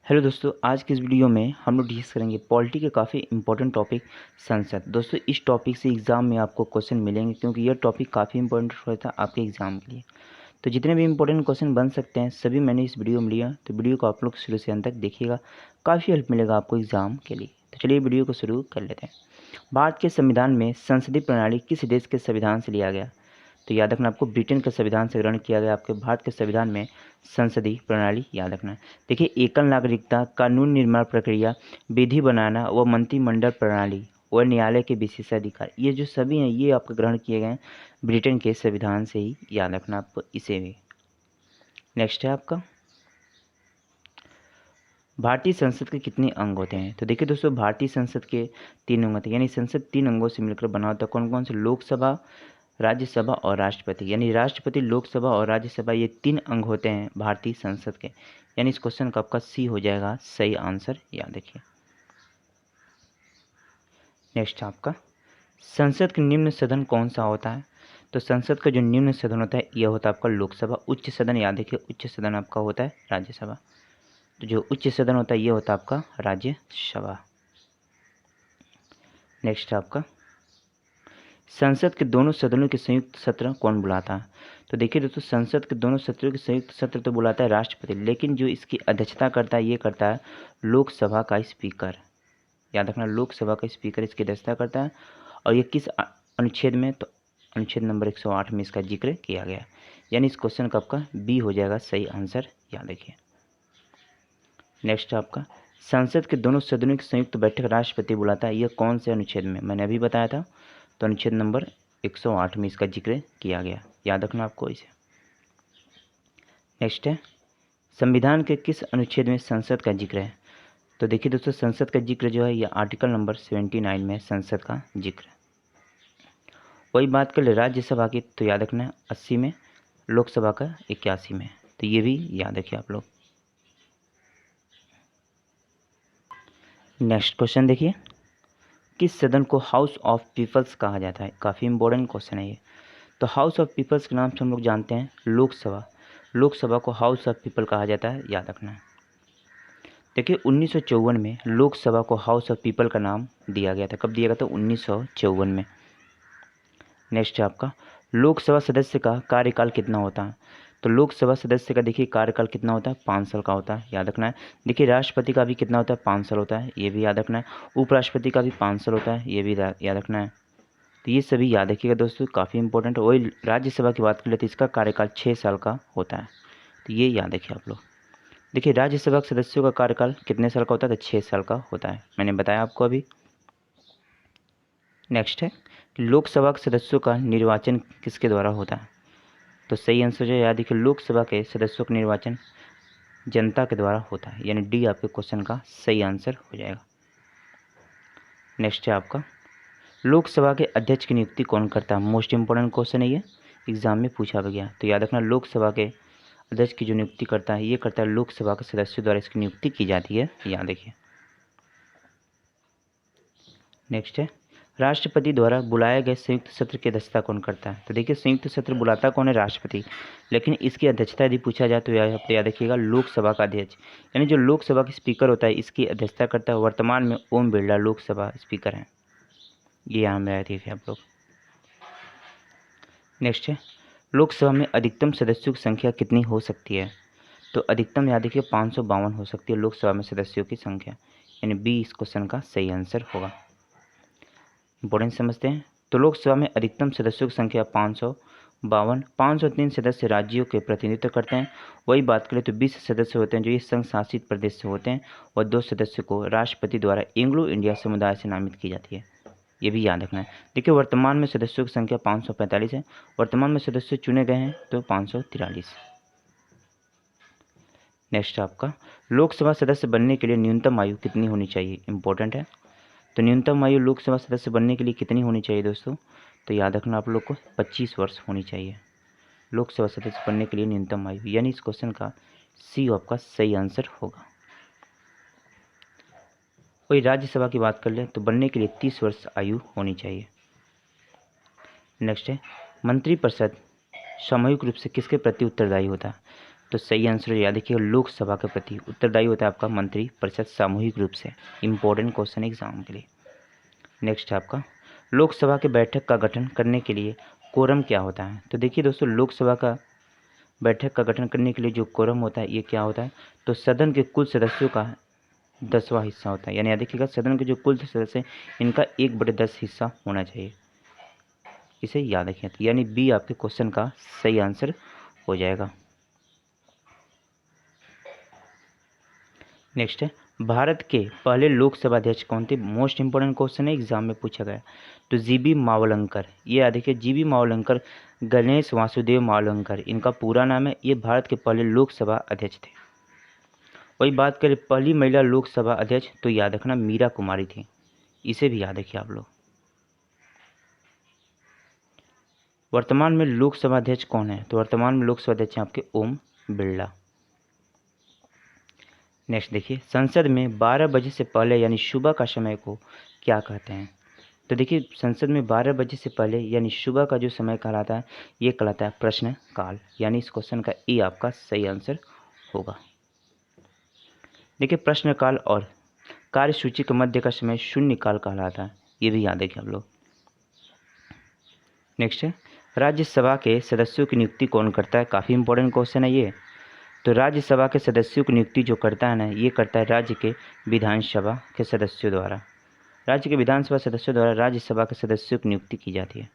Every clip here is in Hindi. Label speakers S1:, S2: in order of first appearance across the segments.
S1: हेलो दोस्तों, आज की इस वीडियो में हम लोग डिस्कस करेंगे पॉलिटी के काफ़ी इंपॉर्टेंट टॉपिक संसद। दोस्तों, इस टॉपिक से एग्जाम में आपको क्वेश्चन मिलेंगे क्योंकि यह टॉपिक काफ़ी इंपॉर्टेंट होता है आपके एग्जाम के लिए। तो जितने भी इंपॉर्टेंट क्वेश्चन बन सकते हैं सभी मैंने इस वीडियो में लिया, तो वीडियो को आप लोग शुरू से अंत तक देखिएगा, काफ़ी हेल्प मिलेगा आपको एग्जाम के लिए। तो चलिए वीडियो को शुरू कर लेते हैं। भारत के संविधान में संसदीय प्रणाली किस देश के संविधान से लिया गया? तो याद रखना, आपको ब्रिटेन के संविधान से ग्रहण किया गया आपके भारत के संविधान में संसदीय प्रणाली याद रखना है। देखिए, एकल नागरिकता, कानून निर्माण प्रक्रिया, विधि बनाना व मंत्रिमंडल प्रणाली और न्यायालय के विशेषाधिकार, ये जो सभी हैं ये आपके ग्रहण किए गए हैं ब्रिटेन के संविधान से ही, याद रखना आपको इसे भी। नेक्स्ट है आपका, भारतीय संसद के कितने अंग होते हैं? तो देखिए दोस्तों, भारतीय संसद के 3 अंग होते हैं, यानी संसद 3 अंगों से मिलकर बना होता है। कौन कौन से? लोकसभा, राज्यसभा और राष्ट्रपति, यानी राष्ट्रपति, लोकसभा और राज्यसभा, ये 3 अंग होते हैं भारतीय संसद के। यानी इस क्वेश्चन का आपका सी हो जाएगा सही आंसर, याद रखिए। नेक्स्ट आपका, संसद के निम्न सदन कौन सा होता है? तो संसद का जो निम्न सदन होता है यह होता है आपका लोकसभा। उच्च सदन याद रखिए, उच्च सदन आपका होता है राज्यसभा। तो जो उच्च सदन होता है ये होता है आपका राज्यसभा। नेक्स्ट आपका, संसद के दोनों सदनों के संयुक्त सत्र कौन बुलाता है? तो देखिए दोस्तों, संसद के दोनों सत्रों के संयुक्त सत्र तो बुलाता है राष्ट्रपति, लेकिन जो इसकी अध्यक्षता करता है ये करता है लोकसभा का स्पीकर। याद रखना, लोकसभा का स्पीकर इसकी अध्यक्षता करता है। और ये किस अनुच्छेद में? तो अनुच्छेद नंबर 108 में इसका जिक्र किया गया। यानी इस क्वेश्चन का आपका बी हो जाएगा सही आंसर, याद रखिए। नेक्स्ट आपका, संसद के दोनों सदनों की संयुक्त बैठक राष्ट्रपति बुलाता है, यह कौन से अनुच्छेद में? मैंने अभी बताया था, तो अनुच्छेद नंबर 108 में इसका जिक्र किया गया, याद रखना आपको इसे। नेक्स्ट है, संविधान के किस अनुच्छेद में संसद का जिक्र है? तो देखिए दोस्तों, संसद का जिक्र जो है यह आर्टिकल नंबर 79 में संसद का जिक्र। वही बात कर ले राज्यसभा की, तो याद रखना 80 में, लोकसभा का 81 में, तो ये भी याद रखिए आप लोग। नेक्स्ट क्वेश्चन देखिए, किस सदन को हाउस ऑफ पीपल्स कहा जाता है? काफ़ी इंपॉर्टेंट क्वेश्चन है ये। तो हाउस ऑफ पीपल्स के नाम से हम लोग जानते हैं लोकसभा। लोकसभा को हाउस ऑफ पीपल कहा जाता है, याद रखना है। देखिए, 1954 में लोकसभा को हाउस ऑफ पीपल का नाम दिया गया था। कब दिया गया था? 1954 में। नेक्स्ट है आपका, लोकसभा सदस्य का कार्यकाल कितना होता है? तो लोकसभा सदस्य का देखिए कार्यकाल कितना होता है? 5 साल का होता है, याद रखना है। देखिए, राष्ट्रपति का भी कितना होता है? 5 साल होता है, ये भी याद रखना है। उपराष्ट्रपति का भी 5 साल होता है, ये भी याद रखना है। तो ये सभी याद रखिएगा दोस्तों, काफ़ी इंपॉर्टेंट है। वही राज्यसभा की बात कर लेते, इसका कार्यकाल 6 साल का होता है, तो ये याद रखिए आप लोग। देखिए, राज्यसभा के सदस्यों का कार्यकाल कितने साल का होता है? तो 6 साल का होता है, मैंने बताया आपको अभी। नेक्स्ट है, लोकसभा के सदस्यों का निर्वाचन किसके द्वारा होता है? तो सही आंसर जो याद रखिए, लोकसभा के सदस्यों का निर्वाचन जनता के द्वारा होता है, यानी डी आपके क्वेश्चन का सही आंसर हो जाएगा। नेक्स्ट है आपका, लोकसभा के अध्यक्ष की नियुक्ति कौन करता है? मोस्ट इंपॉर्टेंट क्वेश्चन है ये, एग्जाम में पूछा गया। तो याद रखना, लोकसभा के अध्यक्ष की जो नियुक्ति करता है ये करता है लोकसभा के सदस्यों द्वारा इसकी नियुक्ति की जाती है, याद रखिए। नेक्स्ट है, राष्ट्रपति द्वारा बुलाए गए संयुक्त सत्र की अध्यक्षता कौन करता है? तो देखिए, संयुक्त सत्र बुलाता कौन है? राष्ट्रपति, लेकिन इसकी अध्यक्षता यदि पूछा जाए तो याद रखिएगा लोकसभा का अध्यक्ष, यानी जो लोकसभा का स्पीकर होता है इसकी अध्यक्षता करता है वर्तमान में ओम बिरला लोकसभा स्पीकर हैं, ये यहाँ में रखिए आप लोग। नेक्स्ट है, लोकसभा में अधिकतम सदस्यों की संख्या कितनी हो सकती है? तो अधिकतम याद रखिए 552 हो सकती है लोकसभा में सदस्यों की संख्या, यानी बी इस क्वेश्चन का सही आंसर होगा। इंपॉर्टेंट समझते हैं, तो लोकसभा में अधिकतम सदस्यों की संख्या 552। 503 सदस्य राज्यों के प्रतिनिधित्व करते हैं। वही बात करें तो 20 सदस्य होते हैं जो ये संघ शासित प्रदेश से होते हैं, और 2 सदस्य को राष्ट्रपति द्वारा एंग्लो इंडिया समुदाय से नामित की जाती है, ये भी याद रखना है। देखिए, वर्तमान में सदस्यों की संख्या 545 है, वर्तमान में सदस्य चुने गए हैं तो 543। नेक्स्ट आपका, लोकसभा सदस्य बनने के लिए न्यूनतम आयु कितनी होनी चाहिए? इंपॉर्टेंट है। तो न्यूनतम आयु लोकसभा सदस्य बनने के लिए कितनी होनी चाहिए दोस्तों? तो याद रखना आप लोग को 25 वर्ष होनी चाहिए लोकसभा सदस्य बनने के लिए न्यूनतम आयु, यानी इस क्वेश्चन का सी आपका सही आंसर होगा। वही राज्यसभा की बात कर ले तो बनने के लिए 30 वर्ष आयु होनी चाहिए। नेक्स्ट है, मंत्रिपरिषद सामूहिक रूप से किसके प्रति उत्तरदायी होता है? तो सही आंसर याद रखिएगा लोकसभा के प्रति उत्तरदायी होता है आपका मंत्रिपरिषद सामूहिक रूप से। इंपॉर्टेंट क्वेश्चन एग्जाम के लिए। नेक्स्ट है आपका लोकसभा के बैठक का गठन करने के लिए कोरम क्या होता है। तो देखिए दोस्तों, लोकसभा का बैठक का गठन करने के लिए जो कोरम होता है ये क्या होता है, तो सदन के कुल सदस्यों का 10वां हिस्सा होता है। यानी याद रखिएगा सदन के जो कुल सदस्य हैं इनका 1/10 हिस्सा होना चाहिए, इसे याद रखें। यानी बी आपके क्वेश्चन का सही आंसर हो जाएगा। नेक्स्ट है भारत के पहले लोकसभा अध्यक्ष कौन थे। मोस्ट इंपोर्टेंट क्वेश्चन है, एग्जाम में पूछा गया। तो जीबी मावलंकर, ये याद रखिए जीबी मावलंकर, गणेश वासुदेव मावलंकर इनका पूरा नाम है। ये भारत के पहले लोकसभा अध्यक्ष थे। वही बात करें पहली महिला लोकसभा अध्यक्ष, तो याद रखना मीरा कुमारी थी, इसे भी याद रखिए आप लोग। वर्तमान में लोकसभा अध्यक्ष कौन है, तो वर्तमान में लोकसभा अध्यक्ष हैं आपके ओम बिरला। नेक्स्ट देखिए संसद में 12 बजे से पहले यानी सुबह का समय को क्या कहते हैं। तो देखिए संसद में 12 बजे से पहले यानी सुबह का जो समय कहलाता है ये कहलाता है प्रश्नकाल। यानी इस क्वेश्चन का ए आपका सही आंसर होगा। देखिए प्रश्नकाल और कार्यसूची के मध्य का समय शून्यकाल कहलाता है, ये भी याद रखिए आप लोग। नेक्स्ट है राज्यसभा के सदस्यों की नियुक्ति कौन करता है। काफ़ी इंपॉर्टेंट क्वेश्चन है ये। तो राज्यसभा के सदस्यों की नियुक्ति जो करता है ना, ये करता है राज्य के विधानसभा के सदस्यों द्वारा। राज्य के विधानसभा सदस्यों द्वारा राज्यसभा के सदस्यों की नियुक्ति की जाती है।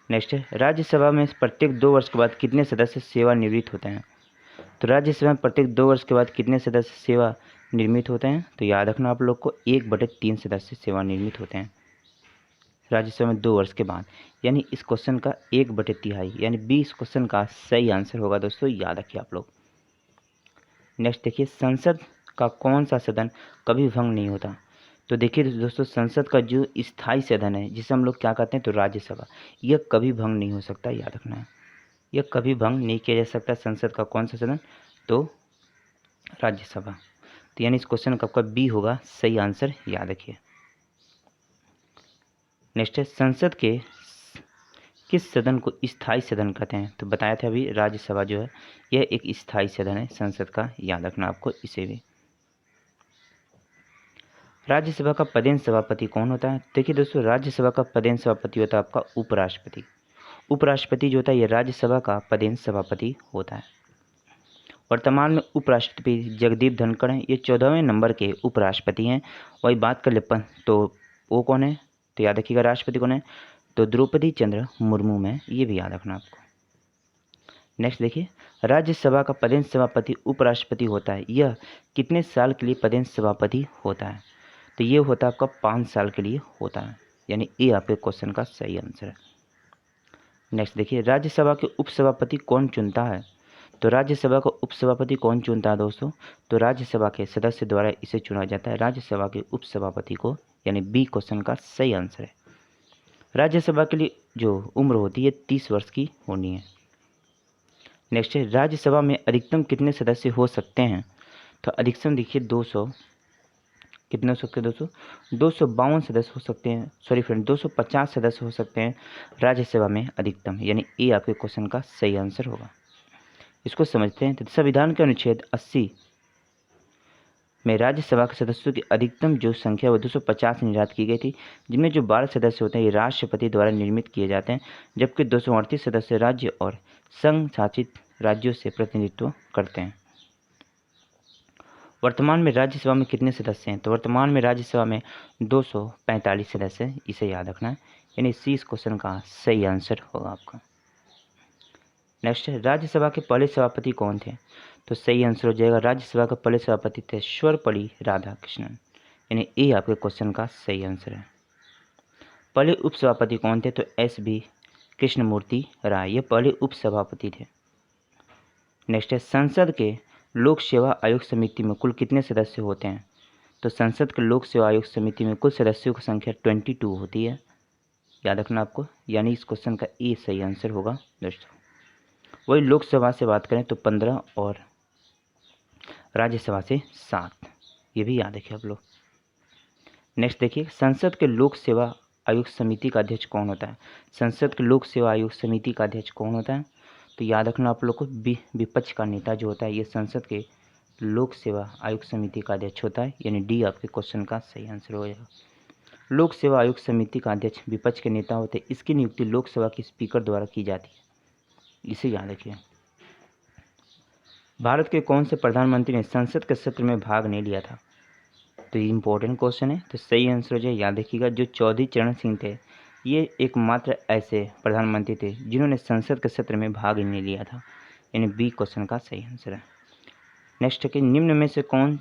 S1: नेक्स्ट है राज्यसभा में प्रत्येक 2 वर्ष के बाद कितने सदस्य सेवानिवृत्त होते हैं। तो राज्यसभा में प्रत्येक 2 वर्ष के बाद कितने सदस्य सेवानिवृत्त होते हैं, तो याद रखना आप लोग को 1/3 सदस्य सेवानिवृत्त होते हैं राज्यसभा में 2 वर्ष के बाद। यानी इस क्वेश्चन का 1/3 यानी बी इस क्वेश्चन का सही आंसर होगा दोस्तों, याद रखिए आप लोग। नेक्स्ट देखिए संसद का कौन सा सदन कभी भंग नहीं होता। तो देखिए दोस्तों संसद का जो स्थायी सदन है जिसे हम लोग क्या कहते हैं, तो राज्यसभा, यह कभी भंग नहीं हो सकता, याद रखना है। यह कभी भंग नहीं किया जा सकता संसद का कौन सा सदन, तो राज्यसभा। तो यानी इस क्वेश्चन का आपका बी होगा सही आंसर, याद रखिए। नेक्स्ट है संसद के किस सदन को स्थायी सदन कहते हैं। तो बताया था अभी राज्यसभा जो है यह एक स्थायी सदन है संसद का, याद रखना आपको इसे भी। राज्यसभा का पदेन सभापति कौन होता है। देखिए दोस्तों राज्यसभा का पदेन सभापति होता है आपका उपराष्ट्रपति। उपराष्ट्रपति जो होता है ये राज्यसभा का पदेन सभापति होता है। वर्तमान में उपराष्ट्रपति जगदीप धनखड़ हैं, ये 14वें नंबर के उपराष्ट्रपति हैं। वही बात कर ले तो वो कौन है, तो याद रखिएगा राष्ट्रपति कौन है, तो द्रौपदी चंद्र मुर्मू में, ये भी याद रखना आपको। नेक्स्ट देखिए राज्यसभा का पदेन सभापति उपराष्ट्रपति होता है, यह कितने साल के लिए पदेन सभापति होता है। तो ये होता है आपका 5 साल के लिए होता है, यानी ये आपके क्वेश्चन का सही आंसर है। नेक्स्ट देखिए राज्यसभा के उपसभापति कौन चुनता है। तो राज्यसभा का उपसभापति कौन चुनता है दोस्तों, तो राज्यसभा के सदस्य द्वारा इसे चुना जाता है राज्यसभा के उपसभापति को, यानी बी क्वेश्चन का सही आंसर है। राज्यसभा के लिए जो उम्र होती है 30 वर्ष की होनी है। नेक्स्ट है राज्यसभा में अधिकतम कितने सदस्य हो सकते हैं। तो अधिकतम देखिए 200 कितने हो सकते हैं दोस्तों, 252 सदस्य हो सकते हैं, सॉरी फ्रेंड 250 सदस्य हो सकते हैं राज्यसभा में अधिकतम, यानी ए आपके क्वेश्चन का सही आंसर होगा। इसको समझते हैं। तो संविधान के अनुच्छेद 80 में राज्यसभा के सदस्यों की अधिकतम जो संख्या वो 250 निर्धारित की गई थी, जिनमें जो 12 सदस्य होते हैं ये राष्ट्रपति द्वारा निर्मित किए जाते हैं, जबकि 238 सदस्य राज्य और संघ शासित राज्यों से प्रतिनिधित्व करते हैं। वर्तमान में राज्यसभा में कितने सदस्य हैं, तो वर्तमान में राज्यसभा में 245 सदस्य हैं, इसे याद रखना है, यानी सी इस क्वेश्चन का सही आंसर होगा आपका। नेक्स्ट है राज्यसभा के पहले सभापति कौन थे। तो सही आंसर हो जाएगा राज्यसभा के पहले सभापति थे सर्वपल्ली राधाकृष्णन, यानी ए आपके क्वेश्चन का सही आंसर है। पहले उपसभापति कौन थे, तो एस.बी. कृष्णमूर्ति राय, ये पहले उपसभापति थे। नेक्स्ट है संसद के लोक सेवा आयोग समिति में कुल कितने सदस्य होते हैं। तो संसद के लोक सेवा आयोग समिति में कुल सदस्यों की संख्या 22 होती है, याद रखना आपको, यानी इस क्वेश्चन का ए सही आंसर होगा दोस्तों। वही लोकसभा से बात करें तो 15 और राज्यसभा से 7, ये भी याद रखिए आप लोग। नेक्स्ट देखिए संसद के लोक सेवा आयोग समिति का अध्यक्ष कौन होता है। संसद के लोक सेवा आयोग समिति का अध्यक्ष कौन होता है, तो याद रखना आप लोग को, विपक्ष का नेता जो होता है ये संसद के लोक सेवा आयोग समिति का अध्यक्ष होता है, यानी डी आपके क्वेश्चन का सही आंसर हो जाएगा। लोक सेवा आयोग समिति का अध्यक्ष विपक्ष के नेता होते हैं। इसकी नियुक्ति लोकसभा के स्पीकर द्वारा की जाती है, इसे याद रखिए। भारत के कौन से प्रधानमंत्री ने संसद के सत्र में भाग नहीं लिया था? तो ये इंपॉर्टेंट क्वेश्चन है, तो सही आंसर हो जाए, याद रखिएगा, जो चौधरी चरण सिंह थे, ये एकमात्र ऐसे प्रधानमंत्री थे जिन्होंने संसद के सत्र में भाग नहीं लिया था, यानी बी क्वेश्चन का सही आंसर है। नेक्स्ट है कि निम्न में से कौन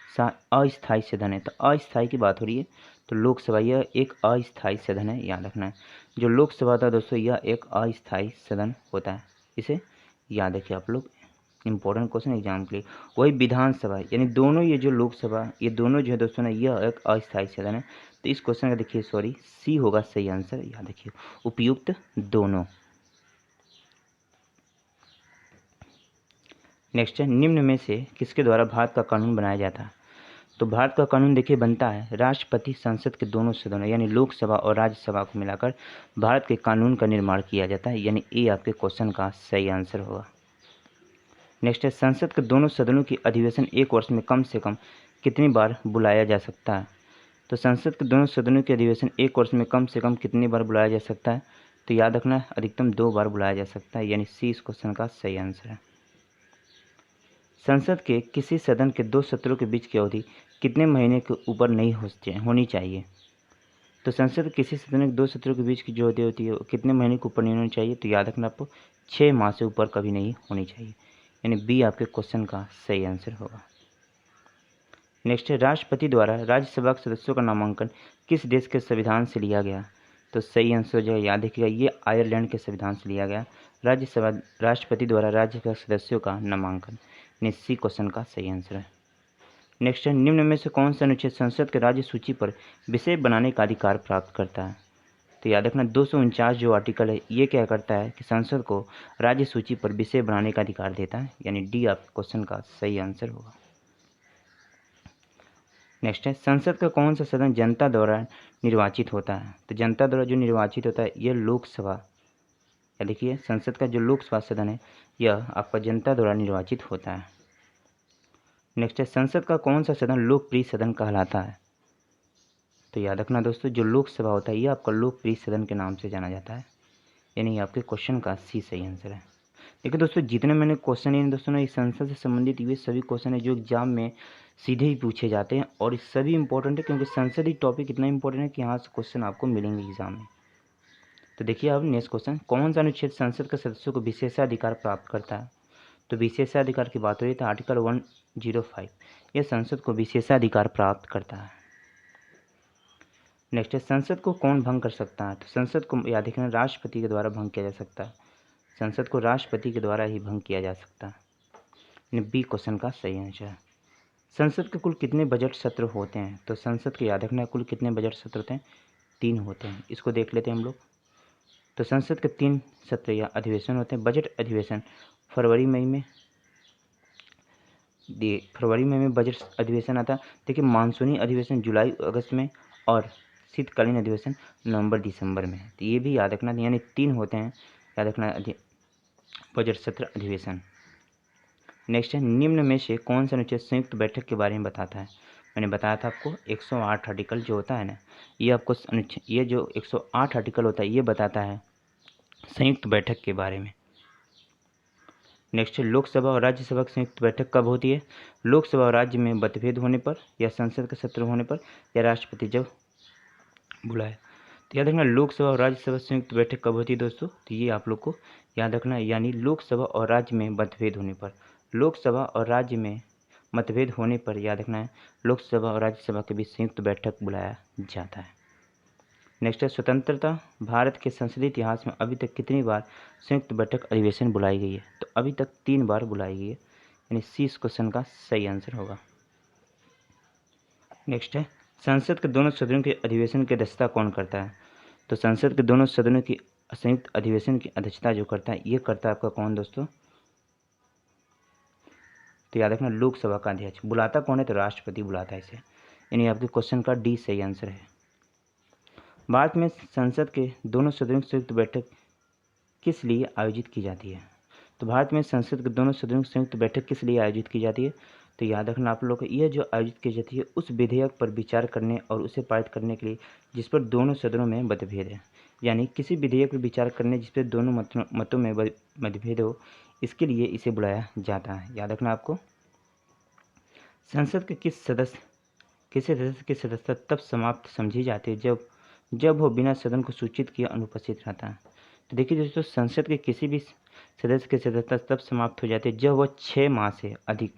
S1: सा अस्थायी सदन है? तो अस्थायी की बात हो रही है, तो लोकसभा यह एक अस्थायी सदन है, याद रखना है। जो लोकसभा था दोस्तों यह एक अस्थायी सदन होता है, इसे याद रखिए आप लोग, इंपॉर्टेंट क्वेश्चन एग्जाम के लिए। वही विधानसभा, यानी दोनों ये जो लोकसभा, ये दोनों जो है दोस्तों ना, यह एक अस्थायी सदन है। तो इस क्वेश्चन का देखिए, सॉरी, सी होगा सही आंसर, याद रखिए, उपयुक्त दोनों। नेक्स्ट है, निम्न में से किसके द्वारा भारत का कानून बनाया जाता है? तो भारत का कानून देखिए बनता है राष्ट्रपति संसद के दोनों सदनों, यानी लोकसभा और राज्यसभा को मिलाकर भारत के कानून का निर्माण किया जाता है, यानी ए आपके क्वेश्चन का सही आंसर होगा। नेक्स्ट है, संसद के दोनों सदनों की अधिवेशन एक वर्ष में कम से कम कितनी बार बुलाया जा सकता है? तो संसद के दोनों सदनों के अधिवेशन एक वर्ष में कम से कम कितनी बार बुलाया जा सकता है? तो याद रखना अधिकतम 2 बार बुलाया जा सकता है, यानी सी इस क्वेश्चन का सही आंसर है। संसद के किसी सदन के 2 सत्रों के बीच की अवधि कितने महीने के ऊपर नहीं होनी चाहिए? तो संसद के किसी सदन के 2 सत्रों के बीच की जो अवधि होती है वो कितने महीने के ऊपर नहीं होनी चाहिए? तो याद रखना आपको 6 माह से ऊपर कभी नहीं होनी चाहिए, यानी बी आपके क्वेश्चन का सही आंसर होगा। नेक्स्ट है, राष्ट्रपति द्वारा राज्यसभा के सदस्यों का नामांकन किस देश के संविधान से लिया गया? तो सही आंसर हो जाएगा, याद रखिएगा, ये आयरलैंड के संविधान से लिया गया। राष्ट्रपति द्वारा राज्यसभा सदस्यों का नामांकन, सी क्वेश्चन का सही आंसर है। नेक्स्ट है, निम्न में से कौन सा अनुच्छेद संसद के राज्य सूची पर विषय बनाने का अधिकार प्राप्त करता है? तो याद रखना 249 जो आर्टिकल है ये क्या करता है कि संसद को राज्य सूची पर विषय बनाने का अधिकार देता है, यानी डी आप क्वेश्चन का सही आंसर होगा। नेक्स्ट है, संसद का कौन सा सदन जनता द्वारा निर्वाचित होता है? तो जनता द्वारा जो निर्वाचित होता है यह लोकसभा, या देखिए संसद का जो लोकसभा सदन है यह आपका जनता द्वारा निर्वाचित होता है। नेक्स्ट है, संसद का कौन सा सदन लोकप्रिय सदन कहलाता है? तो याद रखना दोस्तों, जो लोकसभा होता है ये आपका लोकप्रिय सदन के नाम से जाना जाता है, यानी आपके क्वेश्चन का सी सही आंसर है। देखिए दोस्तों, जितने मैंने क्वेश्चन हैं दोस्तों ना, इस संसद से संबंधित ये सभी क्वेश्चन है जो एग्जाम में सीधे ही पूछे जाते हैं, और ये सभी इंपॉर्टेंट है क्योंकि संसदीय टॉपिक इतना इंपॉर्टेंट है कि यहाँ से क्वेश्चन आपको मिलेंगे एग्जाम में। तो देखिए अब नेक्स्ट क्वेश्चन, कौन सा अनुच्छेद संसद के सदस्यों को विशेषाधिकार प्राप्त करता है? तो विशेषाधिकार की बात हो रही है तो आर्टिकल 105 यह संसद को विशेषाधिकार प्राप्त करता है। नेक्स्ट है, संसद को कौन भंग कर सकता है? तो संसद को याद रखना राष्ट्रपति के द्वारा भंग किया जा सकता है, संसद को राष्ट्रपति के द्वारा ही भंग किया जा सकता है, बी क्वेश्चन का सही आंसर है। संसद के कुल कितने बजट सत्र होते हैं? तो संसद के याद रखना कुल कितने बजट सत्र होते हैं? 3 होते हैं, इसको देख लेते हैं हम लोग। तो संसद के 3 सत्र या अधिवेशन होते हैं। बजट अधिवेशन फरवरी मई में बजट अधिवेशन आता है। देखिए मानसूनी अधिवेशन जुलाई अगस्त में, और शीतकालीन अधिवेशन नवंबर दिसंबर में। तो ये भी याद रखना, यानी 3 होते हैं याद रखना बजट सत्र अधिवेशन। नेक्स्ट है, निम्न में से कौन सा अनुच्छेद संयुक्त बैठक के बारे में बताता है? मैंने बताया था आपको 108 आर्टिकल जो होता है ना, ये आपको अनुच्छेद, ये जो 108 आर्टिकल होता है ये बताता है संयुक्त बैठक के बारे में। नेक्स्ट है, लोकसभा और राज्यसभा की संयुक्त बैठक कब होती है? लोकसभा और राज्य में मतभेद होने पर, या संसद का सत्र होने पर, या राष्ट्रपति जब बुलाए। तो याद रखना लोकसभा और राज्यसभा संयुक्त बैठक कब होती है दोस्तों? तो ये आप लोग को याद रखना, यानी लोकसभा और राज्य में मतभेद होने पर। लोकसभा और राज्य में मतभेद होने पर याद रखना है लोकसभा और राज्यसभा के बीच संयुक्त बैठक बुलाया जाता है। नेक्स्ट है, स्वतंत्रता भारत के संसदीय इतिहास में अभी तक कितनी बार संयुक्त बैठक अधिवेशन बुलाई गई है? तो अभी तक 3 बार बुलाई गई है, यानी सी इस क्वेश्चन का सही आंसर होगा। नेक्स्ट है, संसद के दोनों सदनों के अधिवेशन की अध्यक्षता कौन करता है? तो संसद के दोनों सदनों की संयुक्त अधिवेशन की अध्यक्षता जो करता है ये करता है आपका कौन दोस्तों? तो याद रखना लोकसभा का अध्यक्ष। बुलाता कौन है? तो राष्ट्रपति बुलाता है इसे, यानी आपके क्वेश्चन का डी सही आंसर है। भारत में संसद के दोनों सदनों की संयुक्त बैठक किस लिए आयोजित की जाती है? तो भारत में संसद के दोनों सदनों की संयुक्त बैठक किस लिए आयोजित की जाती है? तो याद रखना आप लोग को, यह जो आयोजित की जाती है उस विधेयक पर विचार करने और उसे पारित करने के लिए जिस पर दोनों सदनों में मतभेद है। यानी किसी विधेयक पर विचार करने जिस पर दोनों मतों में मतभेद हो, इसके लिए इसे बुलाया जाता है। याद रखना आपको। संसद के किसी सदस्य की सदस्यता तब समाप्त समझी जाती है जब वो बिना सदन को सूचित किए अनुपस्थित रहता है। तो देखिए दोस्तों, संसद के किसी भी सदस्य की सदस्यता तब समाप्त हो जाती है जब वह 6 माह से अधिक,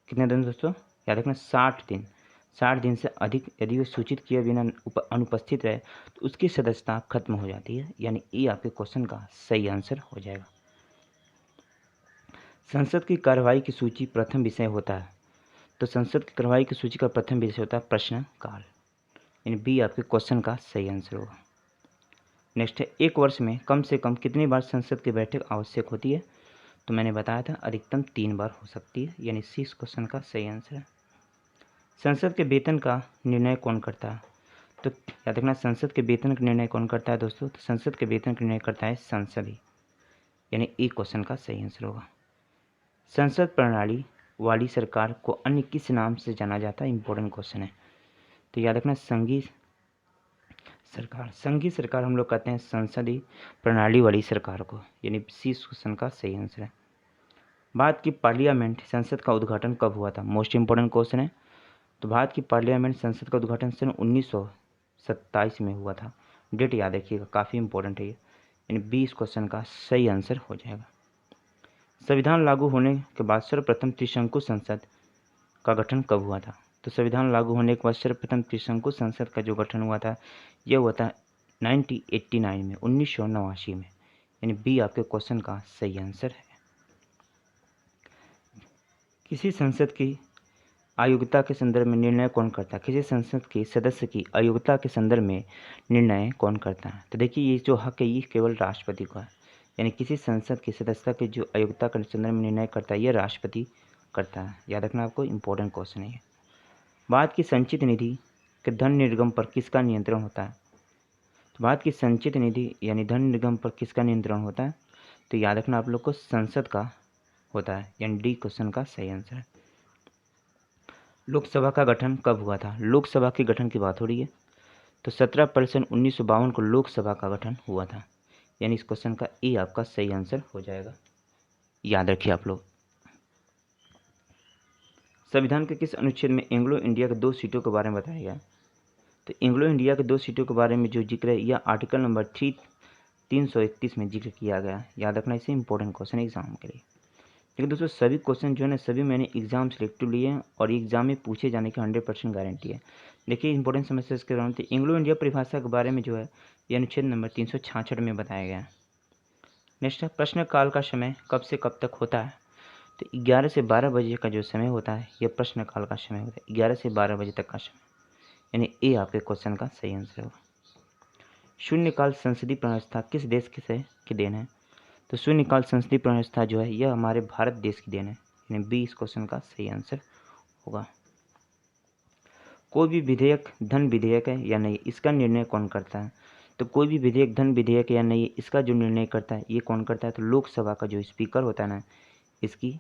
S1: कितने दिन दोस्तों, याद रखना 60 दिन से अधिक यदि वह सूचित किए बिना अनुपस्थित रहे तो उसकी सदस्यता खत्म हो जाती है। यानी ये आपके क्वेश्चन का सही आंसर हो जाएगा। संसद की कार्यवाही की सूची प्रथम विषय होता है। तो संसद की कार्यवाही की सूची का प्रथम विषय होता है प्रश्नकाल। यानी बी आपके क्वेश्चन का सही आंसर होगा। नेक्स्ट है, एक वर्ष में कम से कम कितनी बार संसद की बैठक आवश्यक होती है? तो मैंने बताया था अधिकतम 3 बार हो सकती है। यानी सी इस क्वेश्चन का सही आंसर है। संसद के वेतन का निर्णय कौन करता है? तो याद रखना, संसद के वेतन का निर्णय कौन करता है दोस्तों? तो संसद के वेतन का निर्णय करता है संसद ही। यानी ए क्वेश्चन का सही आंसर होगा। संसद प्रणाली वाली सरकार को अन्य किस नाम से जाना जाता है? इंपॉर्टेंट क्वेश्चन है। तो याद रखना, संघीय सरकार हम लोग कहते हैं संसदीय प्रणाली वाली सरकार को। यानी सी क्वेश्चन का सही आंसर है। भारत की पार्लियामेंट संसद का उद्घाटन कब हुआ था? मोस्ट इंपॉर्टेंट क्वेश्चन है। तो भारत की पार्लियामेंट संसद का उद्घाटन सन 1927 में हुआ था। डेट याद रखिएगा, काफ़ी इंपॉर्टेंट है ये। यानी 20 क्वेश्चन का सही आंसर हो जाएगा। संविधान लागू होने के बाद सर्वप्रथम त्रिशंकु संसद का गठन कब हुआ था? तो संविधान लागू होने के बाद सर्वप्रथम त्रिशंकु संसद का जो गठन हुआ था यह हुआ था 1989 में, 1989 में। यानी बी आपके क्वेश्चन का सही आंसर है। किसी संसद की अयोग्यता के संदर्भ में निर्णय कौन करता है? किसी संसद के सदस्य की अयोग्यता के संदर्भ में निर्णय कौन करता है? तो देखिए, ये जो हक है ये केवल राष्ट्रपति का है। यानी किसी संसद की सदस्यता की जो अयोग्यता के संदर्भ में निर्णय करता है यह राष्ट्रपति करता है। याद रखना आपको, इंपॉर्टेंट क्वेश्चन है ये। भारत की संचित निधि के धन निर्गम पर किसका नियंत्रण होता है? तो भारत की संचित निधि यानी धन निर्गम पर किसका नियंत्रण होता है? तो याद रखना आप लोग को, संसद का होता है। यानी डी क्वेश्चन का सही आंसर है। लोकसभा का गठन कब हुआ था? लोकसभा के गठन की बात हो रही है। तो 17% 1952 को लोकसभा का गठन हुआ था। यानी इस क्वेश्चन का ए आपका सही आंसर हो जाएगा। याद रखिए आप लोग। संविधान के किस अनुच्छेद में एंग्लो इंडिया के 2 सीटों के बारे में बताया गया? तो एंग्लो इंडिया के 2 सीटों के बारे में जो जिक्र है यह आर्टिकल नंबर 331 में जिक्र किया गया। याद रखना, इसे इंपॉर्टेंट क्वेश्चन एग्जाम के लिए। लेकिन दोस्तों सभी क्वेश्चन जो है ना, सभी मैंने एग्जाम सिलेक्टिव लिए हैं और एग्जाम में पूछे जाने की 100% गारंटी है। देखिए इंपॉर्टेंट समस्या इसके दौरान थी। एंग्लो इंडिया परिभाषा के बारे में जो है यह अनुच्छेद नंबर 366 में बताया गया है। नेक्स्ट है, प्रश्नकाल का समय कब से कब तक होता है? तो 11 से 12 बजे का जो समय होता है यह प्रश्नकाल का समय होता है। 11 से 12 बजे तक का समय। यानी ए आपके क्वेश्चन का सही आंसर होगा। शून्यकाल संसदीय व्यवस्था किस देश की देन है? तो शून्यकाल संसदीय व्यवस्था जो है यह हमारे भारत देश की देन है। यानी बी इस क्वेश्चन का सही आंसर होगा। कोई भी विधेयक धन विधेयक है या नहीं, इसका निर्णय कौन करता है? तो कोई भी विधेयक धन विधेयक या नहीं, इसका जो निर्णय करता है ये कौन करता है? तो लोकसभा का जो स्पीकर होता है ना, इसकी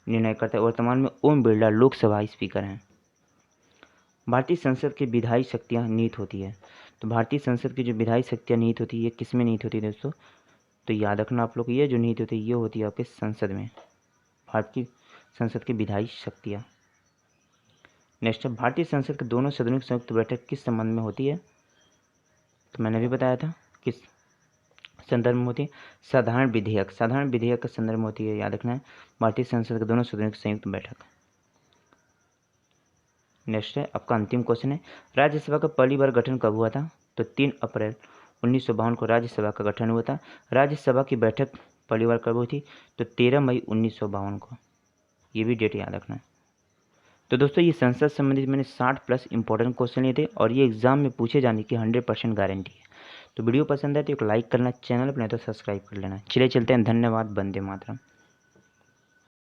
S1: निर्णय करता है। वर्तमान में ओम बिरला लोकसभा स्पीकर हैं। भारतीय संसद की विधायी शक्तियाँ निहित होती है। तो भारतीय संसद की जो विधायी शक्तियाँ निहित होती है ये किस में निहित होती है दोस्तों? तो याद रखना आप लोग, ये जो निहित होती है ये होती है आपके संसद में, भारत की संसद की विधायी शक्तियाँ। नेक्स्ट है, भारतीय संसद के दोनों सदनों की संयुक्त बैठक किस संबंध में होती है? तो मैंने भी बताया था किस संदर्भ में होती है। साधारण विधेयक के संदर्भ में होती है। याद रखना है, भारतीय संसद के दोनों सदनों की संयुक्त बैठक। नेक्स्ट है आपका अंतिम क्वेश्चन है, राज्यसभा का पहली बार गठन कब हुआ था? तो 3 अप्रैल 1952 को राज्यसभा का गठन हुआ था। राज्यसभा की बैठक पहली बार कब हुई थी? तो 13 मई 1952 को। ये भी डेट याद रखना है। तो दोस्तों ये संसद संबंधित मैंने 60+ इंपॉर्टेंट क्वेश्चन लिए थे और ये एग्जाम में पूछे जाने की 100% गारंटी है। तो वीडियो पसंद है तो एक लाइक करना, चैनल पर नहीं तो सब्सक्राइब कर लेना। चलिए चलते हैं, धन्यवाद, वंदे मातरम।